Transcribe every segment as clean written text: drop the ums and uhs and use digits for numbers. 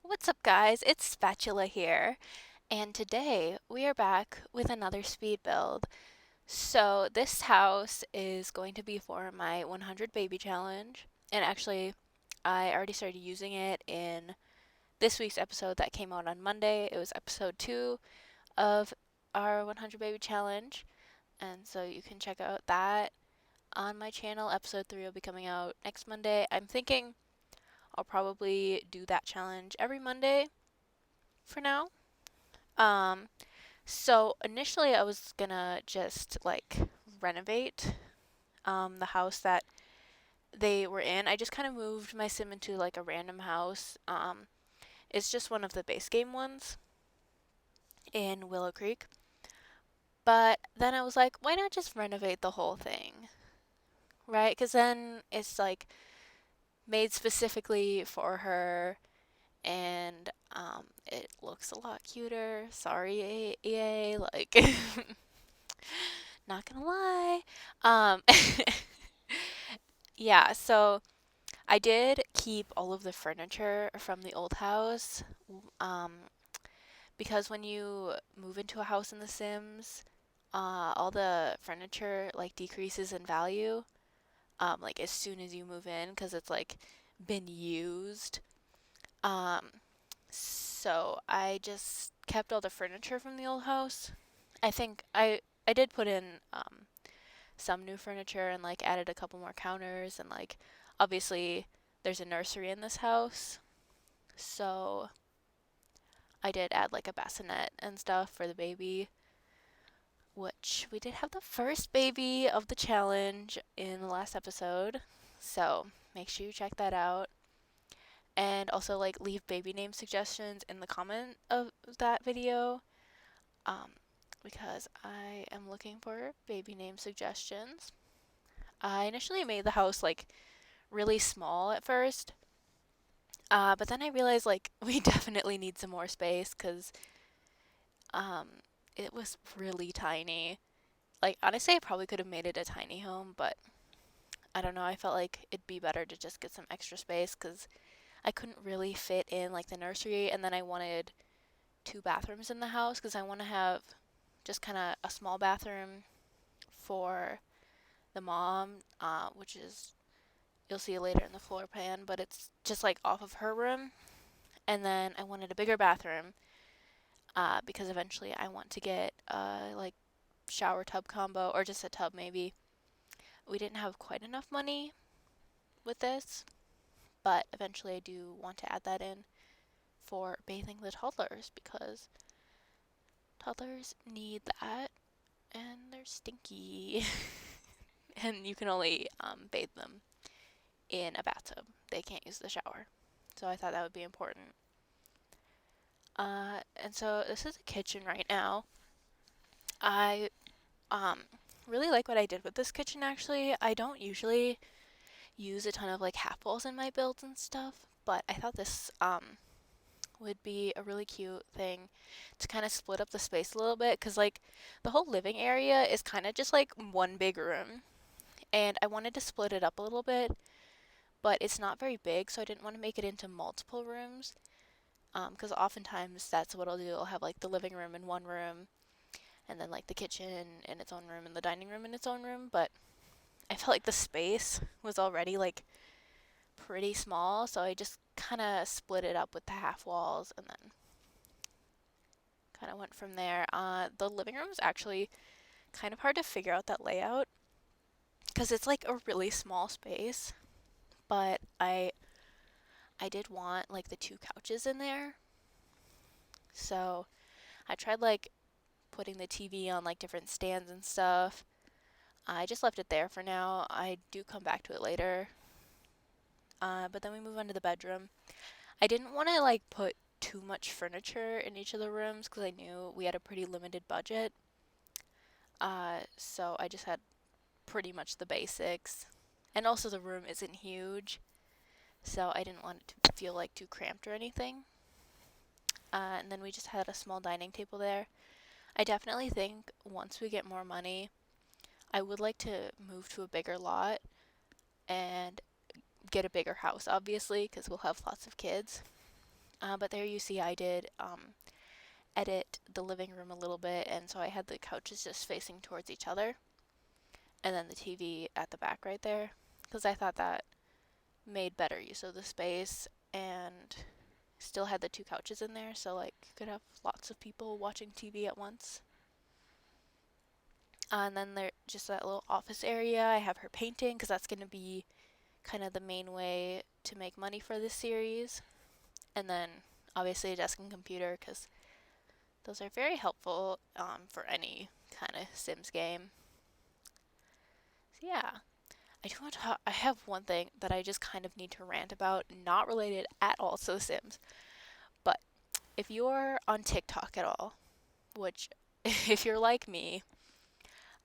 What's up, guys? It's Spatula here, and today we are back with another speed build. So, this house is going to be for my 100 baby challenge, and actually, I already started using it in this week's episode that came out on Monday. It was episode 2 of our 100 baby challenge, and so you can check out that on my channel. Episode 3 will be coming out next Monday. I'm thinking I'll probably do that challenge every Monday for now. Um, so initially I was gonna just like renovate the house that they were in. I just kind of moved my sim into like a random house. It's just one of the base game ones in Willow Creek. But then I was like, why not just renovate the whole thing? Right? Because then it's like made specifically for her and it looks a lot cuter. Sorry, EA, like not gonna lie. Um, yeah, so I did keep all of the furniture from the old house, um, because when you move into a house in The Sims, all the furniture like decreases in value, like as soon as you move in, because it's like been used. Um, so I just kept all the furniture from the old house. I think I did put in some new furniture and like added a couple more counters and like obviously there's a nursery in this house. So I did add like a bassinet and stuff for the baby, which we did have the first baby of the challenge in the last episode. So make sure you check that out. And also like leave baby name suggestions in the comment of that video. Um, because I am looking for baby name suggestions. I initially made the house like really small at first. But then I realized like we definitely need some more space because um, it was really tiny. Like honestly, I probably could have made it a tiny home, but I don't know. I felt like it'd be better to just get some extra space because I couldn't really fit in like the nursery, and then I wanted two bathrooms in the house because I want to have just kind of a small bathroom for the mom, which is you'll see later in the floor plan, but it's just like off of her room. And then I wanted a bigger bathroom because eventually I want to get like shower tub combo or just a tub maybe. We didn't have quite enough money with this, but eventually I do want to add that in for bathing the toddlers because toddlers need that and they're stinky. And you can only bathe them in a bathtub. They can't use the shower. So I thought that would be important. And so this is a kitchen right now. I um really like what I did with this kitchen actually. I don't usually use a ton of like half walls in my builds and stuff, but I thought this would be a really cute thing to kind of split up the space a little bit because like the whole living area is kind of just like one big room, and I wanted to split it up a little bit, but it's not very big, so I didn't want to make it into multiple rooms. Because oftentimes that's what I'll do. I'll have like the living room in one room, and then like the kitchen in its own room, and the dining room in its own room. But I felt like the space was already like pretty small, so I just kind of split it up with the half walls, and then kind of went from there. The living room is actually kind of hard to figure out that layout because it's like a really small space, but I did want like the two couches in there, so I tried like putting the TV on like different stands and stuff. I just left it there for now. I do come back to it later. But then we move on to the bedroom. I didn't want to like put too much furniture in each of the rooms because I knew we had a pretty limited budget. So I just had pretty much the basics. And also the room isn't huge, so I didn't want it to feel like too cramped or anything. And then we just had a small dining table there. I definitely think once we get more money, I would like to move to a bigger lot and get a bigger house, obviously, because we'll have lots of kids. But there you see I did edit the living room a little bit, and so I had the couches just facing towards each other, and then the TV at the back right there, because I thought that made better use of the space, and still had the two couches in there, so like you could have lots of people watching TV at once. And then there just that little office area. I have her painting because that's going to be kind of the main way to make money for this series. And then obviously a desk and computer because those are very helpful for any kind of Sims game. So yeah, I do want to. I have one thing that I just kind of need to rant about, not related at all to The Sims. But if you're on TikTok at all, which if you're like me,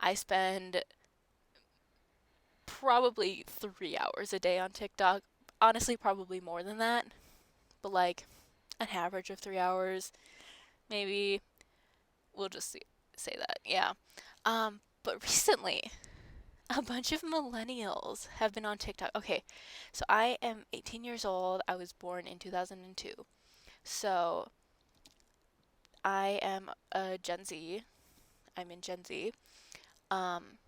I spend probably 3 hours a day on TikTok. Honestly, probably more than that, but like an average of 3 hours, maybe. We'll just say that, yeah. But recently, a bunch of millennials have been on TikTok. Okay, so I am 18 years old. I was born in 2002. So I am a Gen Z. I'm in Gen Z. Um,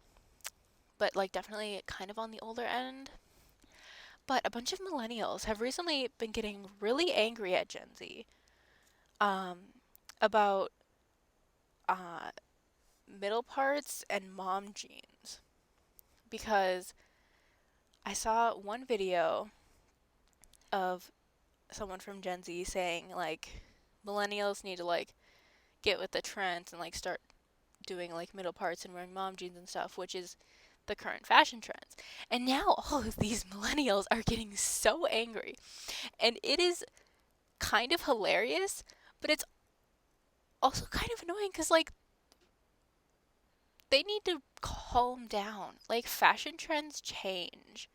but like definitely kind of on the older end. But a bunch of millennials have recently been getting really angry at Gen Z um, about uh, middle parts and mom jeans. Because I saw one video of someone from Gen Z saying, like, millennials need to, like, get with the trends and, like, start doing, like, middle parts and wearing mom jeans and stuff, which is the current fashion trends. And now all of these millennials are getting so angry. And it is kind of hilarious, but it's also kind of annoying because, like, they need to calm down. Like, fashion trends change.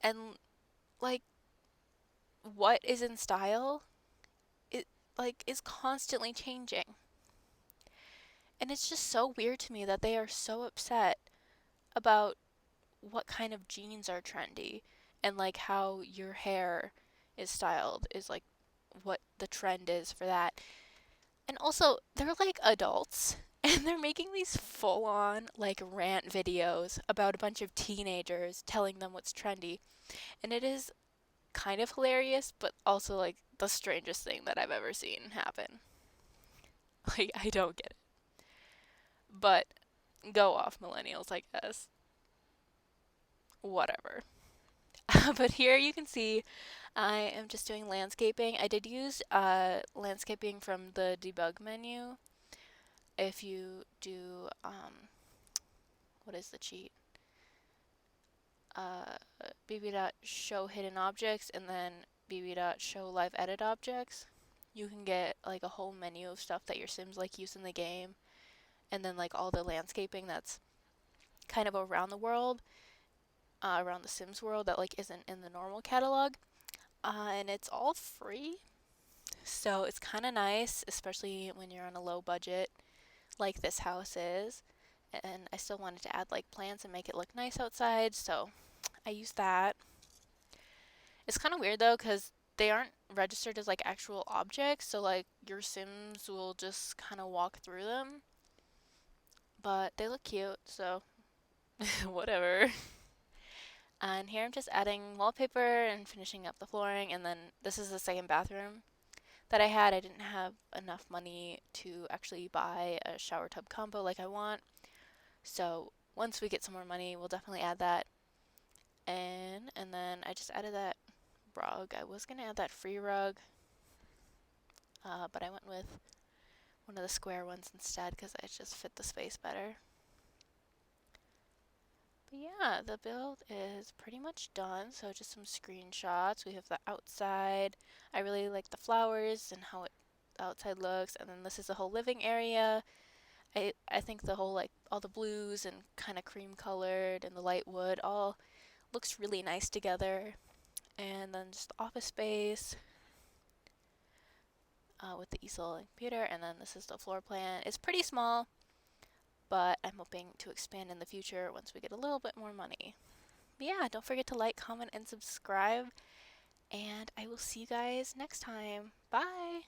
And, like, what is in style, it, like, is constantly changing. And it's just so weird to me that they are so upset about what kind of jeans are trendy and, like, how your hair is styled is, like, what the trend is for that. And also, they're like adults and they're making these full on like rant videos about a bunch of teenagers telling them what's trendy. And it is kind of hilarious, but also like the strangest thing that I've ever seen happen. Like, I don't get it. But go off, millennials, I guess. Whatever. But here you can see I am just doing landscaping. I did use landscaping from the debug menu. If you do, what is the cheat? Uh, bb.show hidden objects and then bb.show live edit objects. You can get like a whole menu of stuff that your Sims like use in the game, and then like all the landscaping that's kind of around the world, around the Sims world that like isn't in the normal catalog. And it's all free, so it's kind of nice, especially when you're on a low budget like this house is. And I still wanted to add like plants and make it look nice outside, so I used that. It's kind of weird though, because they aren't registered as like actual objects, so like your Sims will just kind of walk through them. But they look cute, so whatever. And here I'm just adding wallpaper and finishing up the flooring, and then this is the second bathroom that I had. I didn't have enough money to actually buy a shower tub combo like I want. So once we get some more money, we'll definitely add that in. And then I just added that rug. I was gonna add that free rug, but I went with one of the square ones instead because it just fit the space better. But yeah, the build is pretty much done. So just some screenshots. We have the outside. I really like the flowers and how the outside looks. And then this is the whole living area. I think the whole like all the blues and kind of cream colored and the light wood all looks really nice together. And then just the office space with the easel and computer. And then this is the floor plan. It's pretty small, but I'm hoping to expand in the future once we get a little bit more money. But yeah, don't forget to like, comment, and subscribe. And I will see you guys next time. Bye!